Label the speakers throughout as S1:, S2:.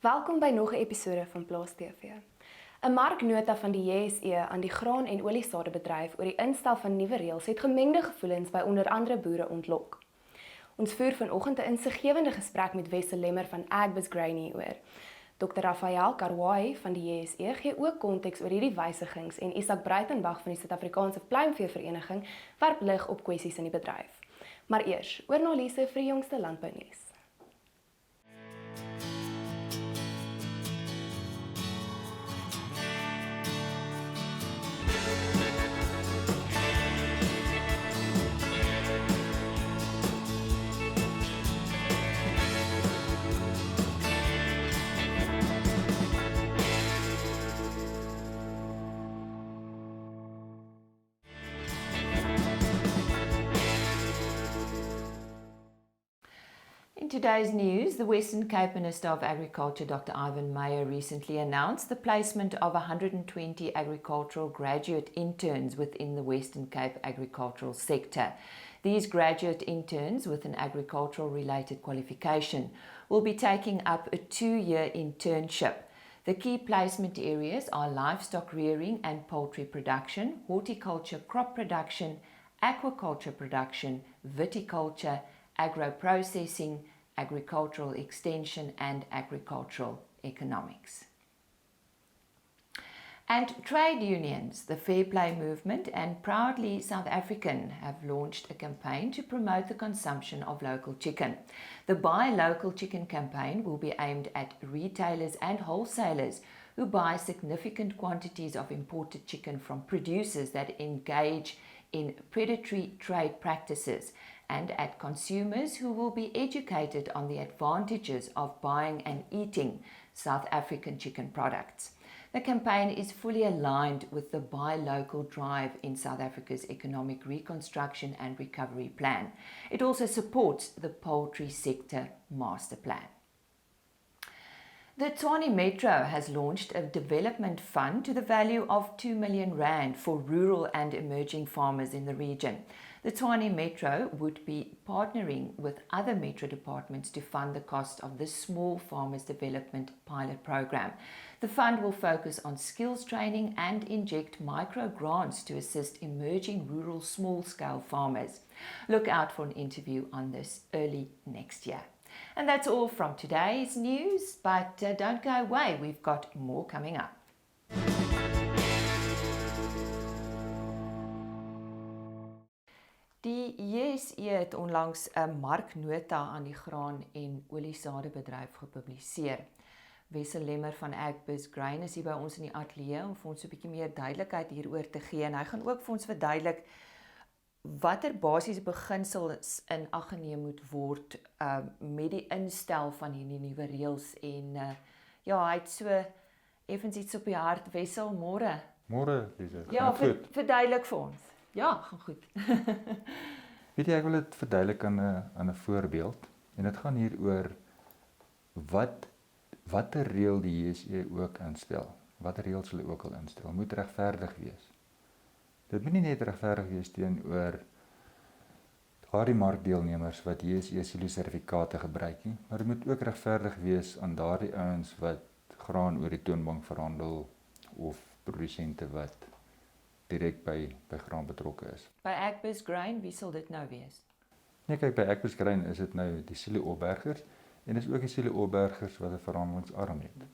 S1: Welkom by nog 'n episode van Plaas TV. 'n Marknota van die JSE aan die graan- en oliesadebedryf oor die instel van nuwe reëls het gemengde gevoelens by onder andere boere ontlok. Ons voer vanoggend 'n insiggewende gesprek met Wessel Lemmer van Agbiz hieroor. Dr. Raphael Karuaihe van die JSE gee ook konteks oor hierdie wysigings en Izaak Breitenbach van die Suid-Afrikaanse Pluimveevereniging werp lig op kwessies in die bedryf. Maar eers, oor na Lise vir die jongste landbounuus.
S2: In today's news, the Western Cape Minister of Agriculture, Dr. Ivan Meyer, recently announced the placement of 120 agricultural graduate interns within the Western Cape agricultural sector. These graduate interns with an agricultural-related qualification will be taking up a 2-year internship. The key placement areas are livestock rearing and poultry production, horticulture crop production, aquaculture production, viticulture, agro-processing, agricultural extension and agricultural economics. And trade unions, the Fair Play Movement and Proudly South African have launched a campaign to promote the consumption of local chicken. The Buy Local Chicken campaign will be aimed at retailers and wholesalers who buy significant quantities of imported chicken from producers that engage in predatory trade practices, and at consumers who will be educated on the advantages of buying and eating South African chicken products. The campaign is fully aligned with the Buy Local drive in South Africa's Economic Reconstruction and Recovery Plan. It also supports the Poultry Sector Master Plan. The Tshwane Metro has launched a development fund to the value of 2 million rand for rural and emerging farmers in the region. The Tshwane Metro would be partnering with other metro departments to fund the cost of this small farmers development pilot program. The fund will focus on skills training and inject micro grants to assist emerging rural small-scale farmers. Look out for an interview on this early next year. And that's all from today's news, but don't go away, we've got more coming up. Die JSE het onlangs 'n Marknota aan die graan- en oliesadebedryf gepubliseer. Wessel Lemmer van Agbiz is hier by ons in die ateljee om vir ons 'n bietjie meer duidelikheid hieroor te gee, en hy gaan ook vir ons verduidelik watter basiese beginsels in ag geneem moet word met die instel van hierdie nuwe reëls. En ja, hy het so effens iets op die hart. Wessel, môre.
S3: Môre, Lise.
S2: Ja, verduidelik vir ons. Ja, gaan goed.
S3: Weet jy, ek wil dit verduidelik aan 'n voorbeeld. En dit gaan hier oor watter reël die JSE ook instel. Watter reëls hulle ook al instel, moet regverdig wees. Dit moet nie net regverdig wees teenoor daardie markdeelnemers wat JSE silo-sertifikate gebruik nie, maar dit moet ook regverdig wees aan daardie ouens wat graan oor die toonbank verhandel of produsente wat direk by graan betrokke is.
S2: By Agbiz Grain, wie sal dit nou wees?
S3: Nee, kyk, by Agbiz Grain is dit nou die silo-opbergers en dis ook die silo-opbergers wat 'n verhandelingsarm het.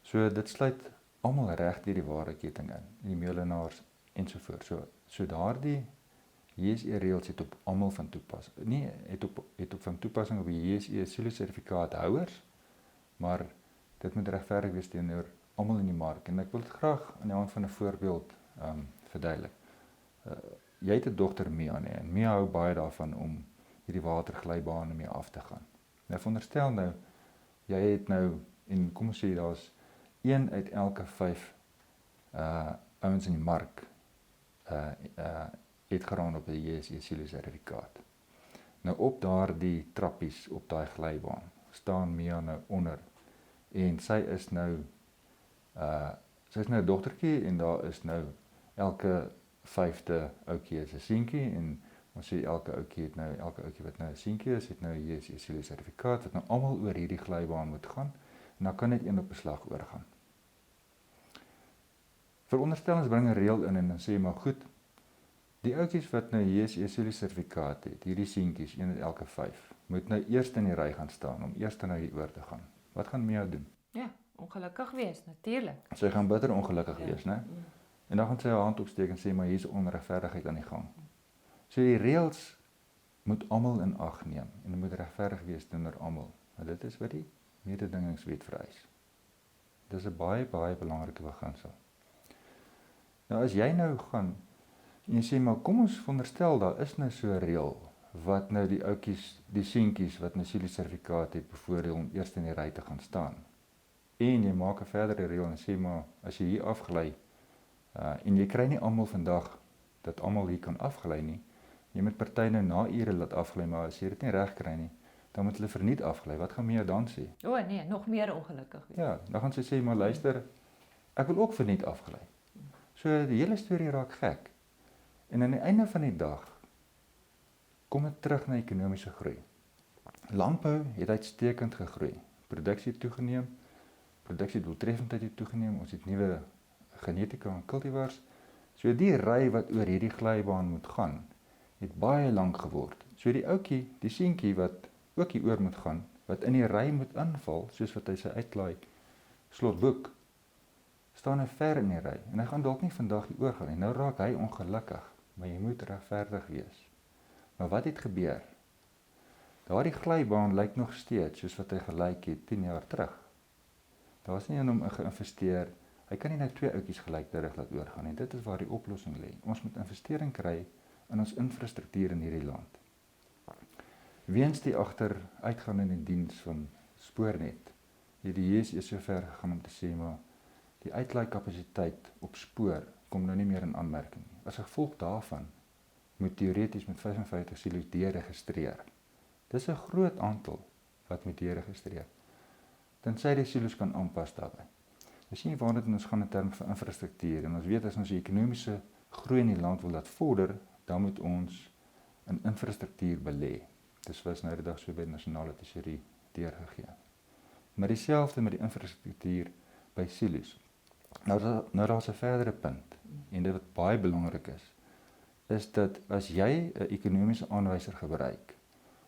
S3: So dit sluit almal reg deur die waardeketting in, die meelenaars ensovoorts. So daardie JSE reëls het op almal van toepassing. Nie het op van toepassing op die JSE silo-sertifikaathouers, maar dit moet regverdig wees teenoor almal in die mark. En ek wil dit graag aan die hand van 'n voorbeeld verduidelik. Jy het 'n dogter Mia, nee, en Mia hou baie daarvan om hierdie waterglybane mee af te gaan. Nou veronderstel nou, jy het nou, en kom ons sê daar's 1 uit elke 5 ouens in die mark het graan op die JSE silo-sertifikaat. Nou op daardie trappies op daai glybaan staan Mia nou onder, en sy is nou 'n dogtertjie, en daar is nou elke 5de ouetjie is 'n seentjie, en ons sê elke ouetjie wat nou 'n seentjie is, het nou 'n JSE silo-sertifikaat wat nou almal oor hierdie glybaan moet gaan. en dan kan net een op beslag oorgaan. Veronderstel ons bring 'n reël in en dan sê maar goed, die ouetjies wat nou JSE sertifikaat het, hierdie seentjies, een uit elke 5, moet nou eers in die ry gaan staan, om eers nou hier oor te gaan. Wat gaan Mia doen?
S2: Ja, ongelukkig wees, natuurlik.
S3: Sy gaan bitter ongelukkig wees, né? En dan gaan sy haar hand opsteek en sê, maar hier is onregverdigheid aan die gang. So die reëls moet almal in ag neem, en dit moet regverdig wees teenoor almal. Maar dit is wat die mededingingswet vereis. Dis 'n baie, baie belangrike beginsel. Nou as jy nou gaan, en jy sê, maar kom ons veronderstel, daar is nou so 'n reël, wat nou die ouetjies, die seentjies, wat nou sertifikaat het, bevoordeel om eers in die ry te gaan staan. En jy maak 'n verdere reël en sê, maar as jy hier afgelei, en jy kry nie almal vandag, dat almal hier kan afgelei nie, jy moet party nou na ure laat afgelei, maar as jy dit nie reg kry nie, dan moet hulle verniet afgelei. Wat gaan Mia dan sê?
S2: O nee, nog meer ongelukkig wees.
S3: Ja, dan gaan sy sê, maar luister, ek wil ook verniet afgelei. So die hele storie raak gek. En aan die einde van die dag, kom dit terug na ekonomiese groei. Landbou het uitstekend gegroei. Produksie het toegeneem, produksiedoeltreffendheid het toegeneem, ons het nuwe genetika en kultivars. So die ry wat oor hierdie glybaan moet gaan, het baie lank geword. So die ouetjie, die seentjie wat ook hier oor moet gaan, wat in die ry moet inval, soos wat hy sy uitlaai slotboek, staan hy ver in die ry, en hy gaan dalk nie vandag hier oor gaan nie. Nou raak hy ongelukkig, maar jy moet regverdig wees. Maar wat het gebeur? Daardie glybaan lyk nog steeds soos wat hy gelyk het 10 jaar terug. Daar is nie in hom geïnvesteer, hy kan nie nou 2 ouetjies gelyktydig laat oorgaan nie. Dit is waar die oplossing lê. Ons moet investering kry in ons infrastruktuur in hierdie land. Weens die agteruitgaan in die diens van spoornet, het die JSE so ver gegaan om te sê, maar die uitlaaikapasiteit op spoor kom nou nie meer in aanmerking nie. As gevolg daarvan moet teoreties met 55 silo's deregistreer. Dis 'n groot aantal wat moet deregistreer. Tensy die silo's kan aanpas daarbey. Ons sien waar dit ons gaan in terme van infrastruktuur, en ons weet as ons die ekonomiese groei in die land wil laat vorder, dan moet ons in infrastruktuur belê. Dis was nou die dag so by die nasionale tesourie deurgegee. Maar dieselfde met die infrastruktuur by silo's. Nou daar's 'n verdere punt, en dit wat baie belangrik is dat as jy 'n ekonomiese aanwyser gebruik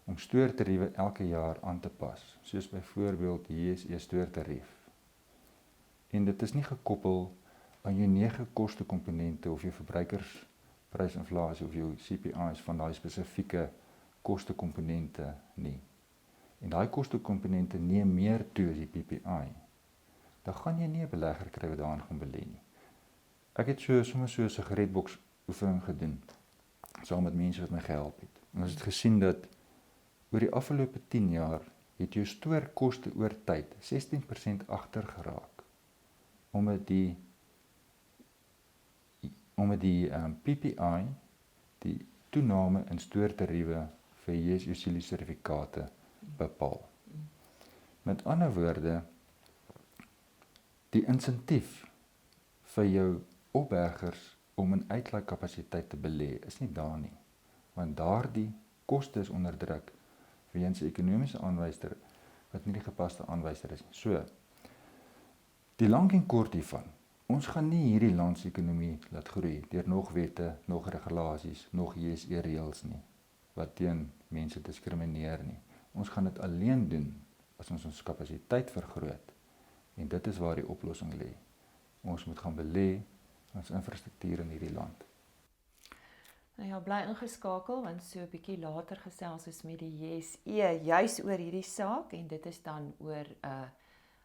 S3: om stoortariewe elke jaar aan te pas, soos byvoorbeeld die JSE stoortarief, en dit is nie gekoppel aan jou 9 kostekomponente of jou verbruikersprysinflasie of jou CPI's van daai spesifieke kostekomponente nie. En daai kostekomponente neem meer toe as die PPI. Dan gaan jy nie 'n belegger kry wat daarin gaan belê nie. Ek het sommer so 'n sigaretboks oefening gedoen, saam met mense wat my gehelp het. En ons het gesien dat oor die afgelope 10 jaar het jou stoorkoste oor tyd 16% agter geraak. Omdat die PPI, die toename in stoortariewe vir JSE sertifikate bepaal. Met ander woorde, die insentief vir jou opbergers om in uitlaaikapasiteit te belê is nie daar nie, want daardie koste is onder druk weens 'n ekonomiese aanwyser wat nie die gepaste aanwyser is nie. So, die lank en kort hiervan, ons gaan nie hierdie landsekonomie laat groei deur nog wette, nog regulasies, nog JSE reëls nie, wat teen mense diskrimineer nie. Ons gaan dit alleen doen as ons kapasiteit vergroot, en dit is waar die oplossing lê. Ons moet gaan belê ons infrastruktuur in hierdie land.
S2: Nou ja, bly ingeskakel, want so 'n bietjie later gesels ons met die JSE juis oor hierdie saak, en dit is dan oor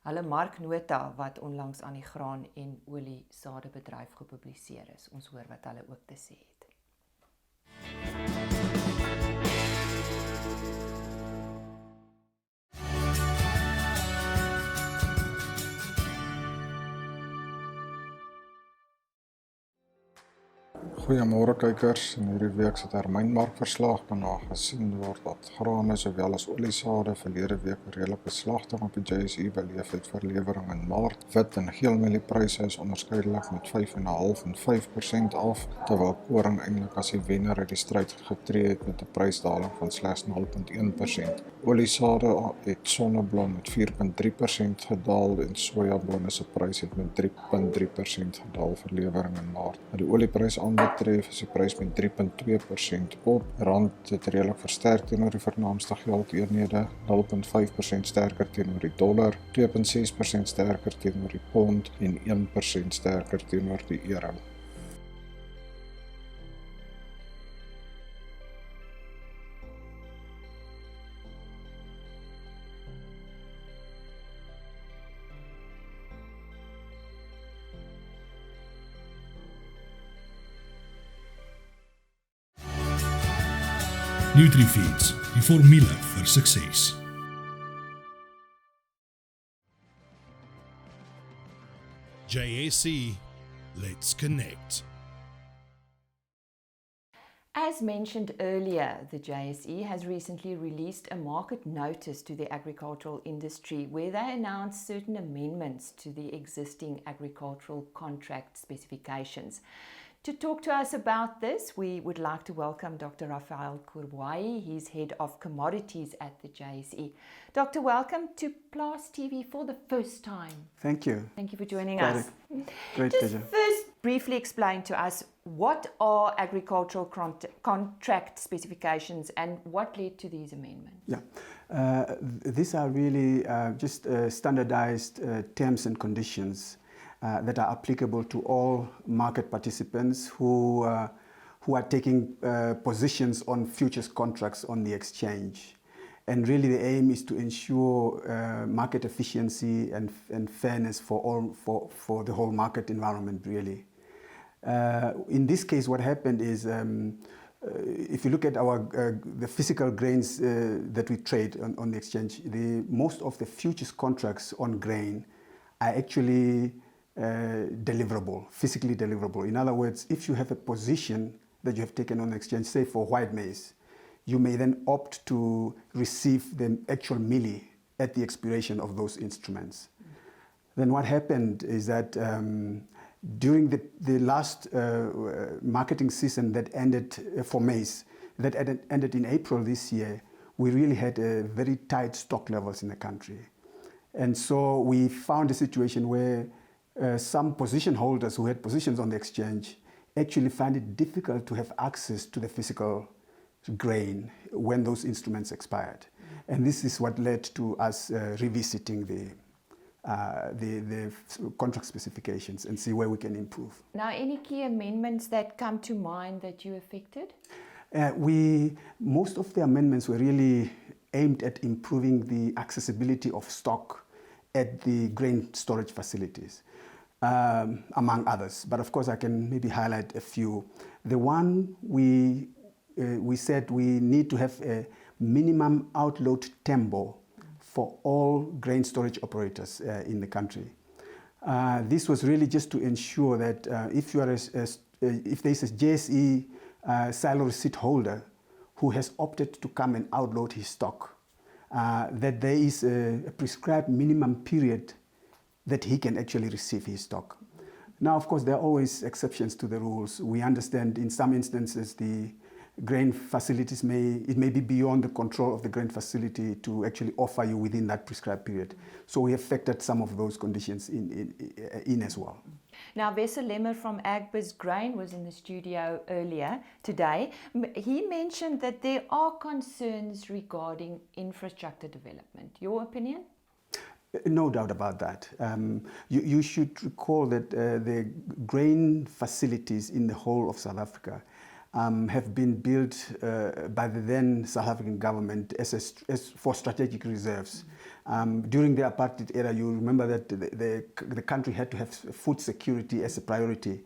S2: hulle Marknota wat onlangs aan die graan en olie sadebedryf gepubliseer is. Ons hoor wat hulle ook te sê het.
S4: Goeiemôre kykers. In hierdie week se termynmarkverslag kan daar gesien word dat grane sowel as oliesade verlede week 'n redelike slagting op die JSE beleef het vir lewering in Maart. Wit en geelmieliepryse is onderskeidelik met 5,5% en 5% af, terwyl koring eintlik as die wenner uit die stryd getree het met 'n prysdaling van slegs 0,1%. Oliesade het sonneblom met 4,3% gedaal en sojabonen se prys het met 3,3% gedaal vir lewering in Maart. Die olieprys aanbetref is die prys met 3,2% op. Rand het redelik versterk teenoor die vernaamste geldeenhede, 0,5% sterker teenoor die dollar, 2,6% sterker teenoor die pond en 1% sterker teenoor die euro.
S5: NutriFeeds, die formule vir sukses. JSE, let's connect.
S2: As mentioned earlier, the JSE has recently released a market notice to the agricultural industry where they announced certain amendments to the existing agricultural contract specifications. To talk to us about this, we would like to welcome Dr. Raphael Karuaihe. He's head of commodities at the JSE. Doctor, welcome to Plaas TV for the first time.
S6: Thank you.
S2: Thank you for joining us.
S6: Great
S2: Just
S6: pleasure.
S2: first, briefly explain to us what are agricultural contract specifications and what led to these amendments?
S6: Yeah, these are really just standardized terms and conditions that are applicable to all market participants who are taking positions on futures contracts on the exchange. And really the aim is to ensure market efficiency and fairness for the whole market environment, really. In this case, what happened is, if you look at the physical grains that we trade on the exchange, most of the futures contracts on grain are actually deliverable, physically deliverable. In other words, if you have a position that you have taken on the exchange, say for white maize, you may then opt to receive the actual milli at the expiration of those instruments. Then what happened is that during the last marketing season that ended for maize, that ended in April this year, we really had very tight stock levels in the country. And so we found a situation where some position holders who had positions on the exchange actually found it difficult to have access to the physical grain when those instruments expired. And this is what led to us revisiting the contract specifications and see where we can improve.
S2: Now, any key amendments that come to mind that you affected?
S6: Most of the amendments were really aimed at improving the accessibility of stock at the grain storage facilities, among others. But of course, I can maybe highlight a few. The one we said we need to have a minimum outload tempo for all grain storage operators in the country. This was really just to ensure that if there's a JSE silo receipt holder who has opted to come and outload his stock, that there is a prescribed minimum period that he can actually receive his stock. Now, of course, there are always exceptions to the rules. We understand in some instances the grain facilities may be beyond the control of the grain facility to actually offer you within that prescribed period. So we have factored some of those conditions in as well.
S2: Now, Wessel Lemmer from Agbiz Grain was in the studio earlier today. He mentioned that there are concerns regarding infrastructure development. Your opinion?
S6: No doubt about that. You should recall that the grain facilities in the whole of South Africa have been built by the then South African government as for strategic reserves. During the apartheid era, you remember that the country had to have food security as a priority.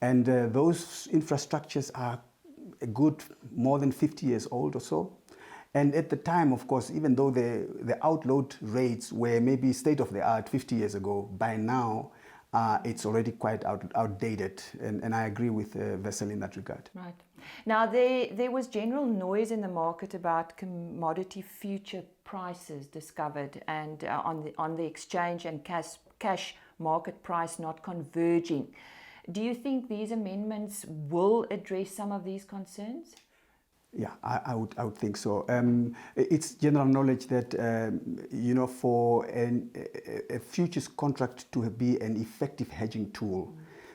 S6: And those infrastructures are a good more than 50 years old or so. And at the time, of course, even though the outload rates were maybe state of the art 50 years ago, by now it's already quite outdated, and I agree with Wessel in that regard.
S2: Right. Now, there was general noise in the market about commodity future prices discovered and on the exchange and cash market price not converging. Do you think these amendments will address some of these concerns?
S6: Yeah, I would think so. It's general knowledge that for a futures contract to be an effective hedging tool,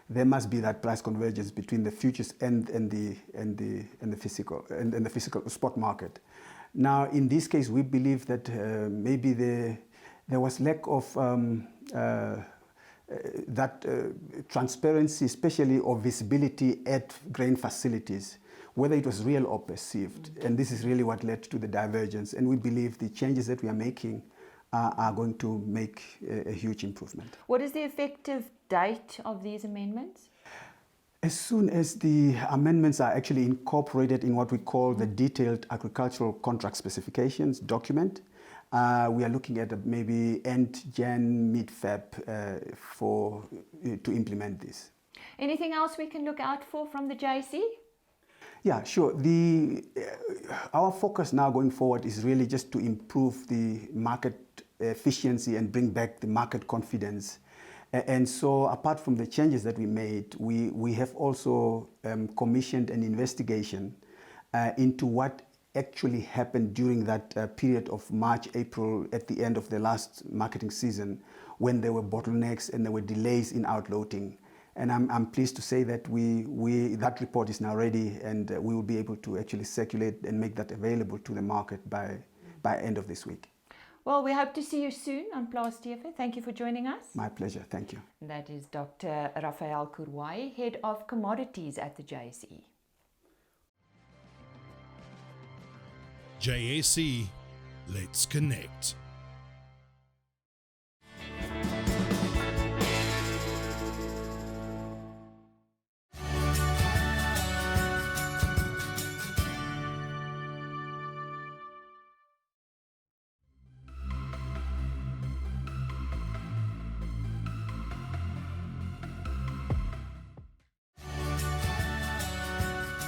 S6: there must be that price convergence between the futures and the physical spot market. Now, in this case, we believe that maybe there was lack of transparency, especially or visibility at grain facilities, whether it was real or perceived. And this is really what led to the divergence. And we believe the changes that we are making are going to make a huge improvement.
S2: What is the effective date of these amendments?
S6: As soon as the amendments are actually incorporated in what we call the detailed agricultural contract specifications document, we are looking at maybe end Jan, mid-Feb to implement this.
S2: Anything else we can look out for from the JSE?
S6: Yeah, sure. Our focus now going forward is really just to improve the market efficiency and bring back the market confidence. And so apart from the changes that we made, we have also commissioned an investigation into what actually happened during that period of March, April, at the end of the last marketing season, when there were bottlenecks and there were delays in outloading. And I'm pleased to say that that report is now ready, and we will be able to actually circulate and make that available to the market by end of this week.
S2: Well, we hope to see you soon on Plaas TV. Thank you for joining us.
S6: My pleasure. Thank you.
S2: That is Dr. Raphael Karuaihe, Head of Commodities at the JSE.
S5: JSE, let's connect.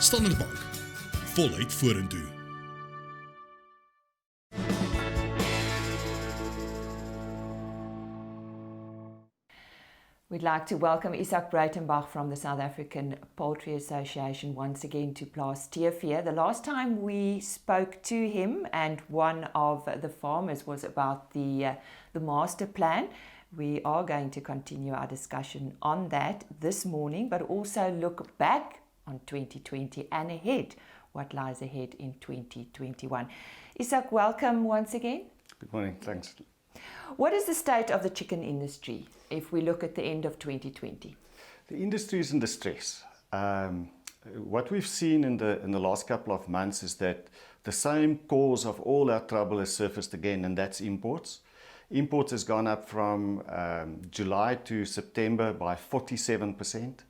S5: Standard Bank, voluit vorentoe.
S2: We'd like to welcome Izaak Breitenbach from the South African Poultry Association once again to Plaas TV. The last time we spoke to him and one of the farmers was about the master plan. We are going to continue our discussion on that this morning, but also look back on 2020 and ahead, what lies ahead in 2021. Izaak, welcome once again.
S7: Good morning, thanks.
S2: What is the state of the chicken industry if we look at the end of 2020?
S7: The industry is in distress. What we've seen in the last couple of months is that the same cause of all our trouble has surfaced again, and that's imports. Imports has gone up from July to September by 47%.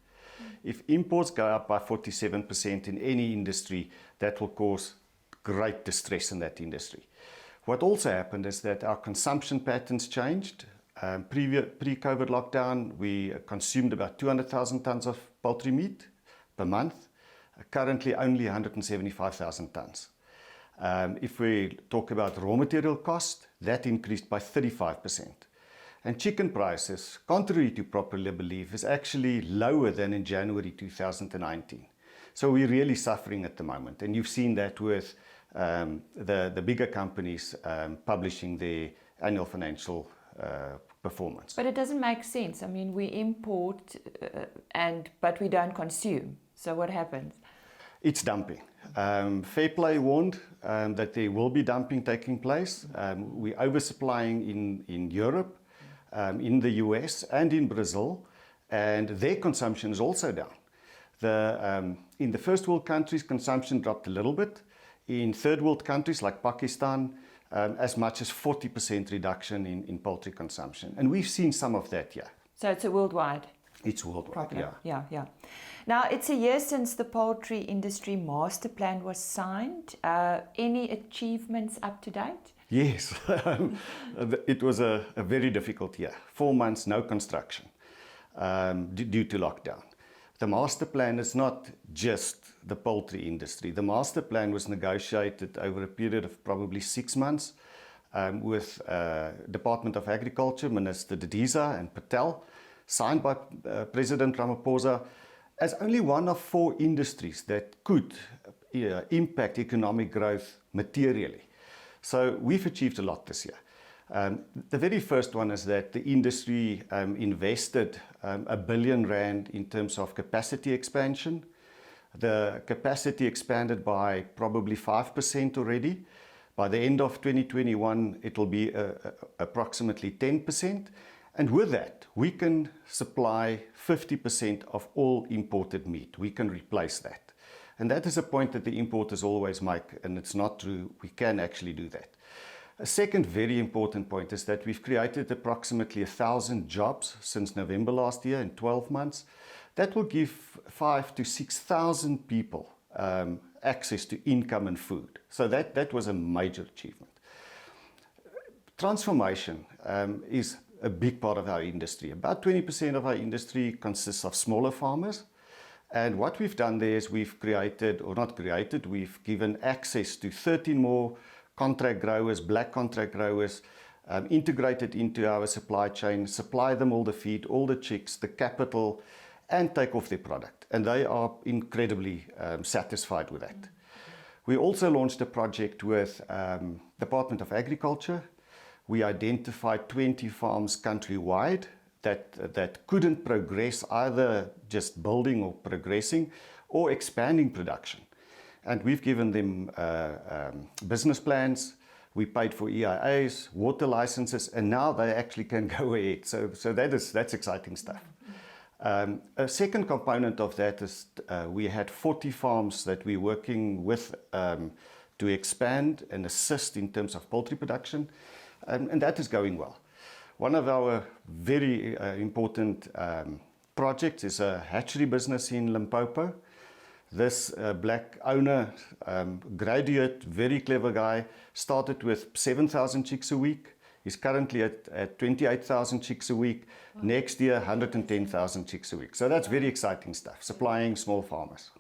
S7: If imports go up by 47% in any industry, that will cause great distress in that industry. What also happened is that our consumption patterns changed. Pre-COVID lockdown, we consumed about 200,000 tons of poultry meat per month. Currently, only 175,000 tons. If we talk about raw material cost, that increased by 35%. And chicken prices, contrary to popular belief, is actually lower than in January 2019. So we're really suffering at the moment. And you've seen that with the bigger companies publishing their annual financial performance.
S2: But it doesn't make sense. I mean, we import but we don't consume. So what happens?
S7: It's dumping. Fair Play warned that there will be dumping taking place. We're oversupplying in Europe, in the US and in Brazil, and their consumption is also down. In the first world countries, consumption dropped a little bit. In third world countries like Pakistan, as much as 40% reduction in poultry consumption. And we've seen some of that here.
S2: So it's a worldwide
S7: It's worldwide,
S2: problem.
S7: yeah.
S2: Yeah. Now, it's a year since the poultry industry master plan was signed. Any achievements up to date?
S7: Yes, it was a very difficult year. 4 months, no construction. due to lockdown. The master plan is not just the poultry industry. The master plan was negotiated over a period of probably 6 months with Department of Agriculture, Minister Didiza and Patel, signed by President Ramaphosa, as only one of 4 industries that could impact economic growth materially. So we've achieved a lot this year. The very first one is that the industry invested R1 billion in terms of capacity expansion. The capacity expanded by probably 5% already. By the end of 2021, it will be approximately 10%. And with that, we can supply 50% of all imported meat. We can replace that. And that is a point that the importers always make, and it's not true. We can actually do that. A second very important point is that we've created approximately 1,000 jobs since November last year in 12 months. That will give 5,000 to 6,000 people access to income and food. So that was a major achievement. Transformation is a big part of our industry. About 20% of our industry consists of smaller farmers. And what we've done there is we've given access to 13 more contract growers, black contract growers, integrated into our supply chain, supply them all the feed, all the chicks, the capital, and take off their product. And they are incredibly satisfied with that. We also launched a project with Department of Agriculture. We identified 20 farms countrywide that couldn't progress, either just building or progressing or expanding production. And we've given them business plans. We paid for EIAs, water licenses, and now they actually can go ahead. So that's exciting stuff. A second component of that is we had 40 farms that we're working with to expand and assist in terms of poultry production, and that is going well. One of our very important projects is a hatchery business in Limpopo. This black owner, graduate, very clever guy, started with 7,000 chicks a week. He's currently at 28,000 chicks a week. Next year, 110,000 chicks a week. So that's very exciting stuff, supplying small farmers.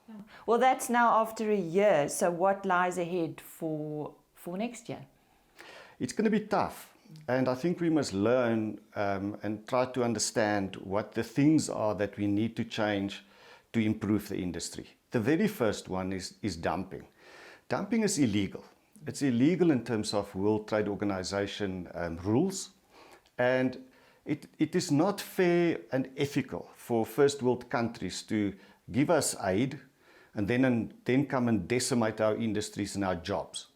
S2: Well, that's now after a year. So what lies ahead for next year?
S7: It's going to be tough. And I think we must learn and try to understand what the things are that we need to change to improve the industry. The very first one is dumping. Dumping is illegal. It's illegal in terms of World Trade Organization rules, and it is not fair and ethical for first world countries to give us aid and then come and decimate our industries and our jobs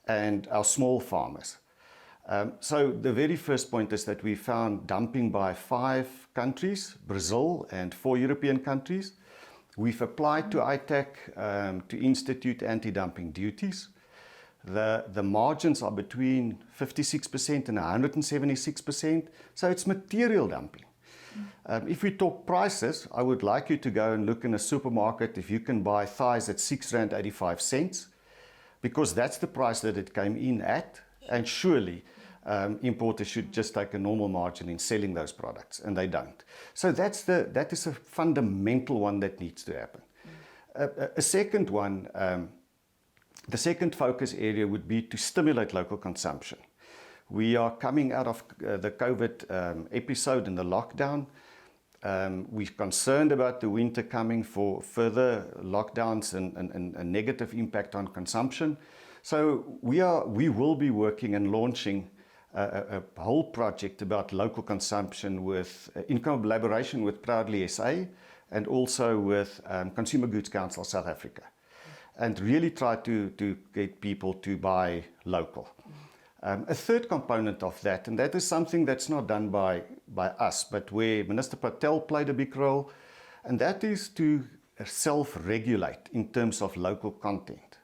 S7: and our small farmers. So the very first point is that we found dumping by 5 countries, Brazil and 4 European countries. We've applied to ITAC to institute anti-dumping duties. The margins are between 56% and 176%, so it's material dumping. If we talk prices, I would like you to go and look in a supermarket if you can buy thighs at R6.85, because that's the price that it came in at, and surely importers should just take a normal margin in selling those products, and they don't. So that is a fundamental one that needs to happen. A second one, the second focus area would be to stimulate local consumption. We are coming out of the COVID episode and the lockdown. We're concerned about the winter coming for further lockdowns and a negative impact on consumption. So we will be working and launching a whole project about local consumption in collaboration with Proudly SA and also with Consumer Goods Council South Africa, and really try to get people to buy local. A third component of that, and that is something that's not done by us, but where Minister Patel played a big role, and that is to self-regulate in terms of local content.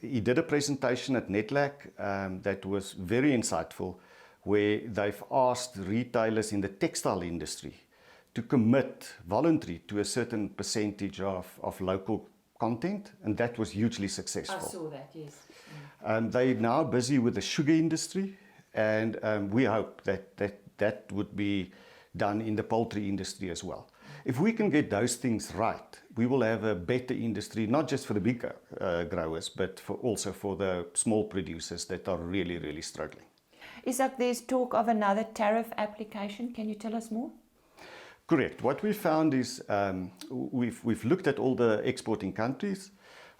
S7: He did a presentation at NETLAC that was very insightful, where they've asked retailers in the textile industry to commit voluntarily to a certain percentage of local content, and that was hugely successful.
S2: I saw that, yes.
S7: They're now busy with the sugar industry, and we hope that would be done in the poultry industry as well. If we can get those things right, we will have a better industry, not just for the bigger growers, but also for the small producers that are really, really struggling.
S2: Izaak, there's talk of another tariff application. Can you tell us more?
S7: Correct. What we found is we've looked at all the exporting countries.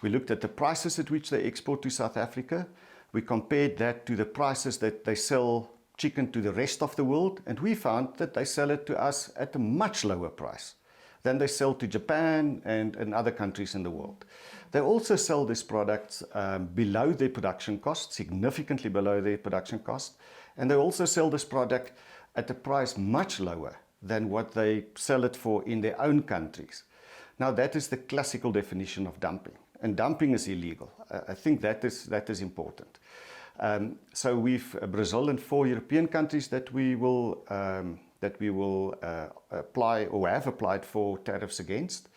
S7: We looked at the prices at which they export to South Africa. We compared that to the prices that they sell chicken to the rest of the world, and we found that they sell it to us at a much lower price than they sell to Japan and other countries in the world. They also sell these products below their production cost, significantly below their production cost, and they also sell this product at a price much lower than what they sell it for in their own countries. Now that is the classical definition of dumping, and dumping is illegal. I think that is important. So we've Brazil and 4 European countries that we will apply or have applied for tariffs against.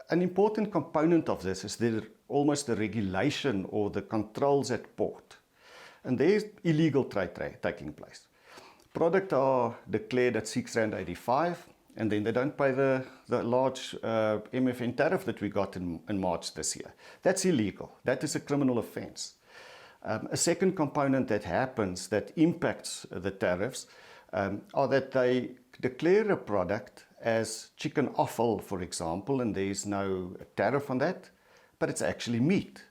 S7: An important component of this is almost the regulation or the controls at port, and there's illegal trade taking place. Products are declared at R6.85, and then they don't pay the large MFN tariff that we got in March this year. That's illegal. That is a criminal offence. A second component that happens that impacts the tariffs are that they declare a product as chicken offal, for example, and there is no tariff on that, but it's actually meat.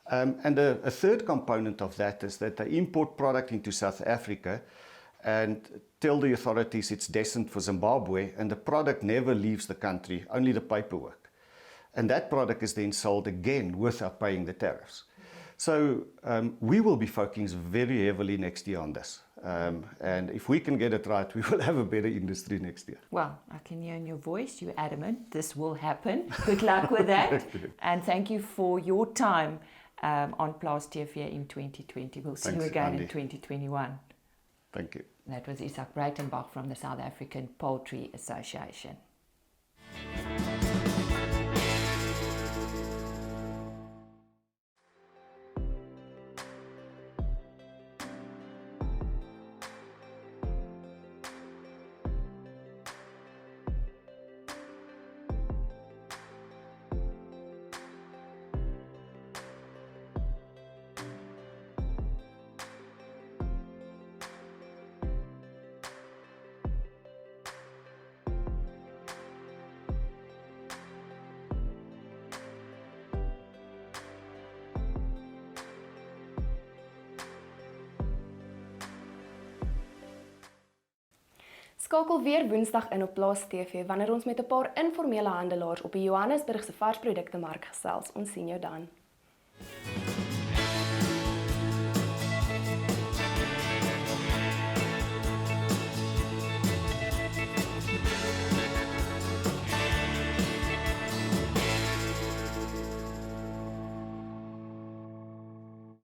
S7: And a third component of that is that they import product into South Africa and tell the authorities it's destined for Zimbabwe, and the product never leaves the country, only the paperwork. And that product is then sold again without paying the tariffs. So we will be focusing very heavily next year on this. And if we can get it right, we will have a better industry next year.
S2: Well, I can hear in your voice, you're adamant this will happen. Good luck with that. And thank you for your time on Plaas TV in 2020. We'll see you again in 2021.
S7: Thank you.
S2: That was Izaak Breitenbach from the South African Poultry Association.
S1: Skakel weer Woensdag in op Plaas TV wanneer ons met 'n paar informele handelaars op die Johannesburgse varsproduktemark gesels. Ons sien jou dan.